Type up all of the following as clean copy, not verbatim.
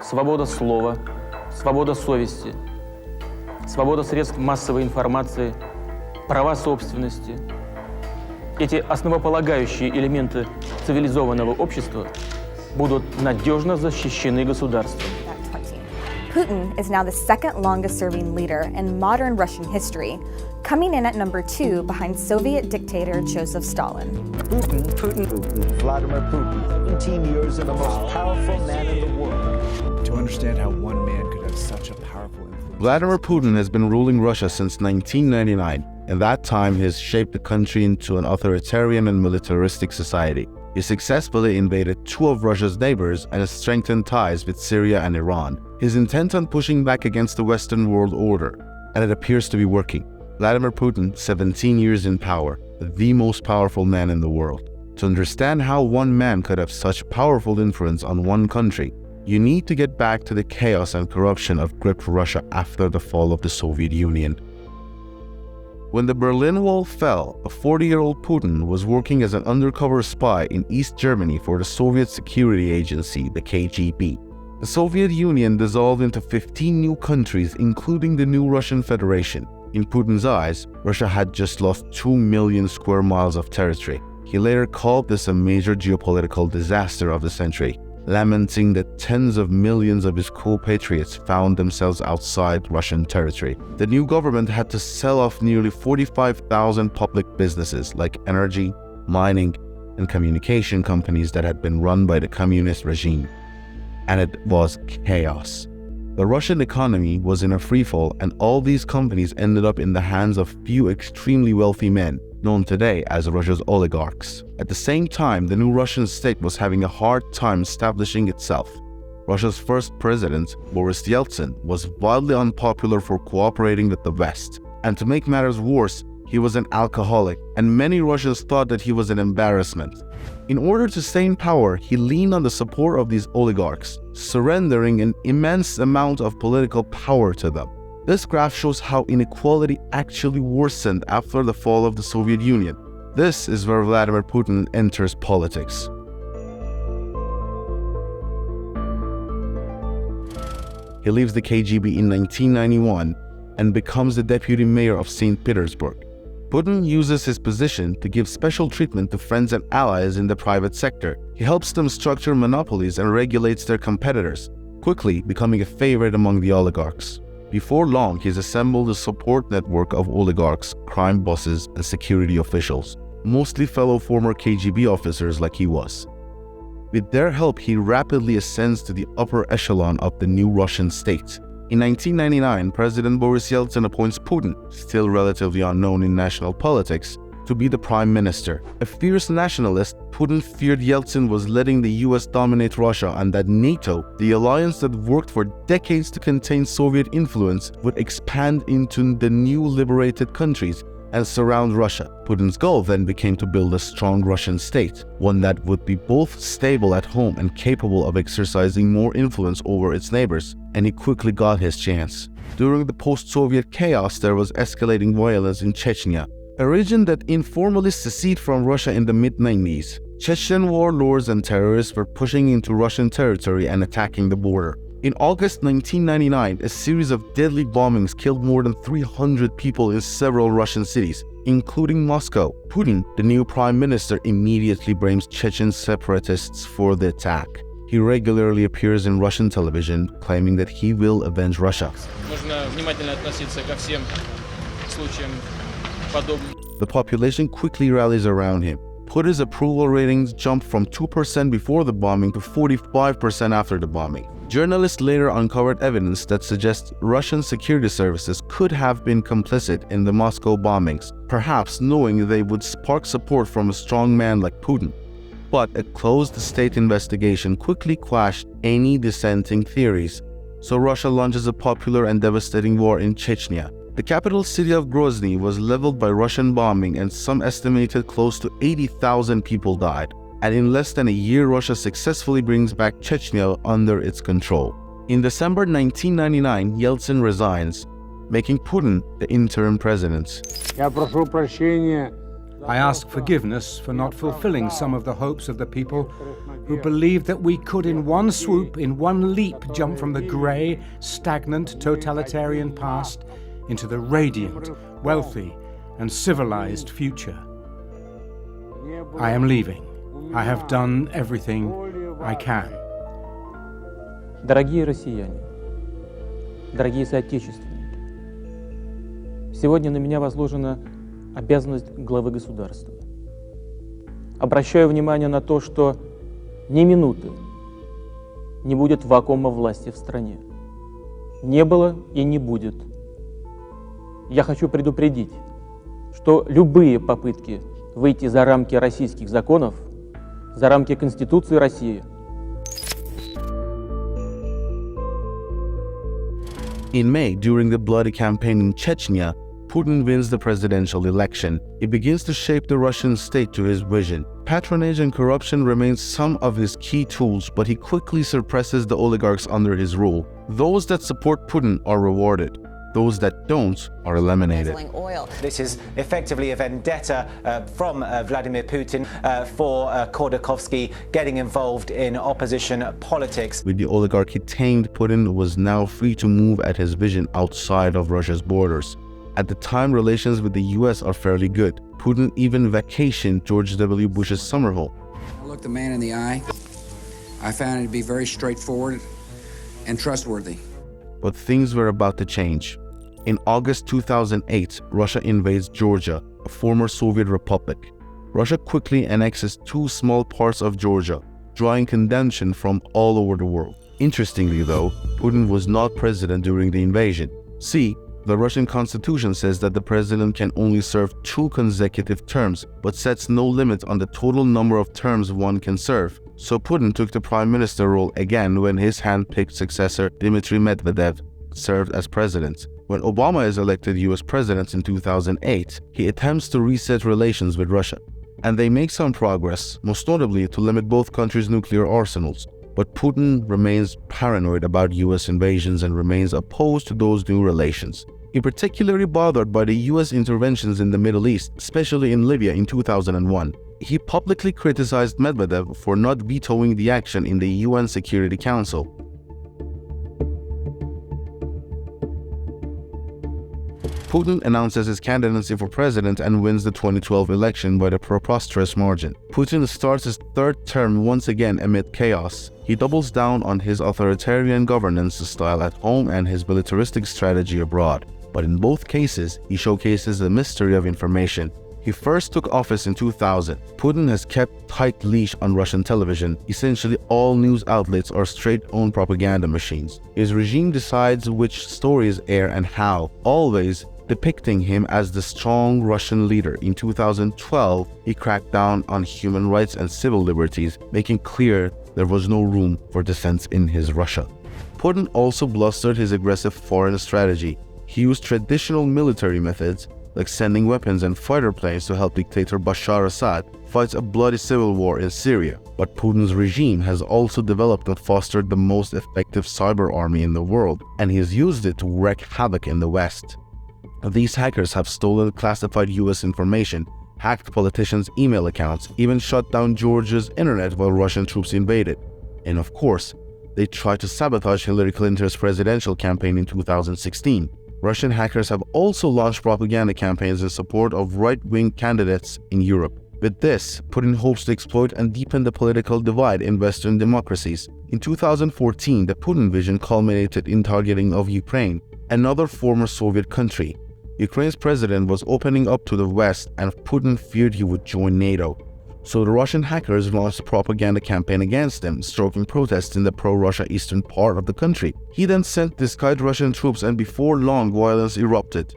Свобода слова, свобода совести, свобода средств массовой информации, права собственности. Эти основополагающие элементы цивилизованного общества будут надежно защищены государством. Putin is now the second longest-serving leader in modern Russian history, coming in at number 2 behind Soviet dictator Joseph Stalin. Vladimir Putin, 17 years and the most powerful man in the world. To understand how one man could have such a powerful influence. Vladimir Putin has been ruling Russia since 1999. In that time, he has shaped the country into an authoritarian and militaristic society. He successfully invaded 2 of Russia's neighbors and has strengthened ties with Syria and Iran. He's intent on pushing back against the Western world order, and it appears to be working. Vladimir Putin, 17 years in power, the most powerful man in the world. To understand how one man could have such powerful influence on one country, you need to get back to the chaos and corruption that gripped Russia after the fall of the Soviet Union. When the Berlin Wall fell, a 40-year-old Putin was working as an undercover spy in East Germany for the Soviet security agency, the KGB. The Soviet Union dissolved into 15 new countries, including the new Russian Federation. In Putin's eyes, Russia had just lost 2 million square miles of territory. He later called this a major geopolitical disaster of the century, lamenting that tens of millions of his compatriots found themselves outside Russian territory. The new government had to sell off nearly 45,000 public businesses like energy, mining, and communication companies that had been run by the communist regime. And it was chaos. The Russian economy was in a freefall, and all these companies ended up in the hands of few extremely wealthy men, known today as Russia's oligarchs. At the same time, the new Russian state was having a hard time establishing itself. Russia's first president, Boris Yeltsin, was wildly unpopular for cooperating with the West. And to make matters worse, he was an alcoholic, and many Russians thought that he was an embarrassment. In order to stay in power, he leaned on the support of these oligarchs, surrendering an immense amount of political power to them. This graph shows how inequality actually worsened after the fall of the Soviet Union. This is where Vladimir Putin enters politics. He leaves the KGB in 1991 and becomes the deputy mayor of St. Petersburg. Putin uses his position to give special treatment to friends and allies in the private sector. He helps them structure monopolies and regulates their competitors, quickly becoming a favorite among the oligarchs. Before long, he's assembled a support network of oligarchs, crime bosses, and security officials, mostly fellow former KGB officers like he was. With their help, he rapidly ascends to the upper echelon of the new Russian state. In 1999, President Boris Yeltsin appoints Putin, still relatively unknown in national politics, to be the prime minister. A fierce nationalist, Putin feared Yeltsin was letting the US dominate Russia and that NATO, the alliance that worked for decades to contain Soviet influence, would expand into the new liberated countries and surround Russia. Putin's goal then became to build a strong Russian state, one that would be both stable at home and capable of exercising more influence over its neighbors, and he quickly got his chance. During the post-Soviet chaos, there was escalating violence in Chechnya, a region that informally seceded from Russia in the mid-90s. Chechen warlords and terrorists were pushing into Russian territory and attacking the border. In August 1999, a series of deadly bombings killed more than 300 people in several Russian cities, including Moscow. Putin, the new prime minister, immediately blames Chechen separatists for the attack. He regularly appears in Russian television, claiming that he will avenge Russia. The population quickly rallies around him. Putin's approval ratings jumped from 2% before the bombing to 45% after the bombing. Journalists later uncovered evidence that suggests Russian security services could have been complicit in the Moscow bombings, perhaps knowing they would spark support from a strong man like Putin. But a closed state investigation quickly quashed any dissenting theories, so Russia launches a popular and devastating war in Chechnya. The capital city of Grozny was leveled by Russian bombing, and some estimated close to 80,000 people died. And in less than a year, Russia successfully brings back Chechnya under its control. In December 1999, Yeltsin resigns, making Putin the interim president. Я прошу прощения I ask forgiveness for not fulfilling some of the hopes of the people who believed that we could in one swoop, in one leap, jump from the grey, stagnant, totalitarian past into the radiant, wealthy, and civilized future. I am leaving. I have done everything I can. Дорогие россияне, дорогие соотечественники, сегодня на меня возложена обязанность главы государства. Обращаю внимание на то, что ни минуты не будет вакуума власти в стране. Не было и не будет. Я хочу предупредить, что любые попытки выйти за рамки российских законов, за рамки Конституции России. In May, during the bloody campaign in Chechnya, Putin wins the presidential election. He begins to shape the Russian state to his vision. Patronage and corruption remain some of his key tools, but he quickly suppresses the oligarchs under his rule. Those that support Putin are rewarded. Those that don't are eliminated. Oil. This is effectively a vendetta from Vladimir Putin for Khodorkovsky getting involved in opposition politics. With the oligarchy tamed, Putin was now free to move at his vision outside of Russia's borders. At the time, relations with the US are fairly good. Putin even vacationed George W. Bush's summer home. I looked the man in the eye. I found it to be very straightforward and trustworthy. But things were about to change. In August 2008, Russia invades Georgia, a former Soviet republic. Russia quickly annexes two small parts of Georgia, drawing condemnation from all over the world. Interestingly though, Putin was not president during the invasion. See, the Russian constitution says that the president can only serve 2 consecutive terms, but sets no limit on the total number of terms one can serve. So Putin took the prime minister role again when his hand-picked successor Dmitry Medvedev served as president. When Obama is elected US president in 2008, he attempts to reset relations with Russia. And they make some progress, most notably to limit both countries' nuclear arsenals. But Putin remains paranoid about US invasions and remains opposed to those new relations. He particularly bothered by the US interventions in the Middle East, especially in Libya in 2001. He publicly criticized Medvedev for not vetoing the action in the UN Security Council. Putin announces his candidacy for president and wins the 2012 election by a preposterous margin. Putin starts his 3rd term once again amid chaos. He doubles down on his authoritarian governance style at home and his militaristic strategy abroad. But in both cases, he showcases the mystery of information. He first took office in 2000. Putin has kept tight leash on Russian television. Essentially all news outlets are straight-on propaganda machines. His regime decides which stories air and how, always depicting him as the strong Russian leader. In 2012, he cracked down on human rights and civil liberties, making clear there was no room for dissent in his Russia. Putin also blustered his aggressive foreign strategy. He used traditional military methods, like sending weapons and fighter planes to help dictator Bashar Assad fight a bloody civil war in Syria. But Putin's regime has also developed and fostered the most effective cyber army in the world, and he has used it to wreak havoc in the West. These hackers have stolen classified US information, hacked politicians' email accounts, even shut down Georgia's internet while Russian troops invaded. And of course, they tried to sabotage Hillary Clinton's presidential campaign in 2016. Russian hackers have also launched propaganda campaigns in support of right-wing candidates in Europe. With this, Putin hopes to exploit and deepen the political divide in Western democracies. In 2014, the Putin vision culminated in targeting of Ukraine, another former Soviet country. Ukraine's president was opening up to the West, and Putin feared he would join NATO. So the Russian hackers launched a propaganda campaign against him, stoking protests in the pro-Russia eastern part of the country. He then sent disguised Russian troops, and before long, violence erupted.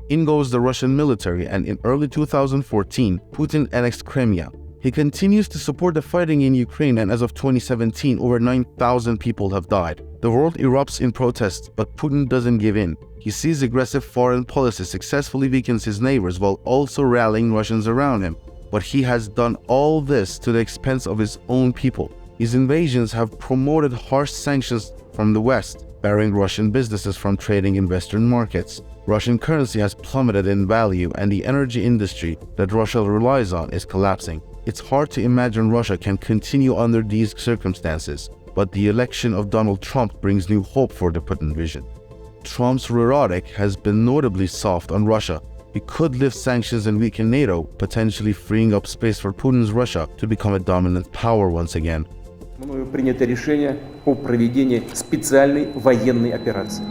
In goes the Russian military, and in early 2014, Putin annexed Crimea. He continues to support the fighting in Ukraine, and as of 2017, over 9,000 people have died. The world erupts in protest, but Putin doesn't give in. He sees aggressive foreign policy successfully weakens his neighbors while also rallying Russians around him. But he has done all this to the expense of his own people. His invasions have promoted harsh sanctions from the West, barring Russian businesses from trading in Western markets. Russian currency has plummeted in value, and the energy industry that Russia relies on is collapsing. It's hard to imagine Russia can continue under these circumstances, but the election of Donald Trump brings new hope for the Putin vision. Trump's rhetoric has been notably soft on Russia. He could lift sanctions and weaken NATO, potentially freeing up space for Putin's Russia to become a dominant power once again. Мною принято решение о проведении специальной военной операции.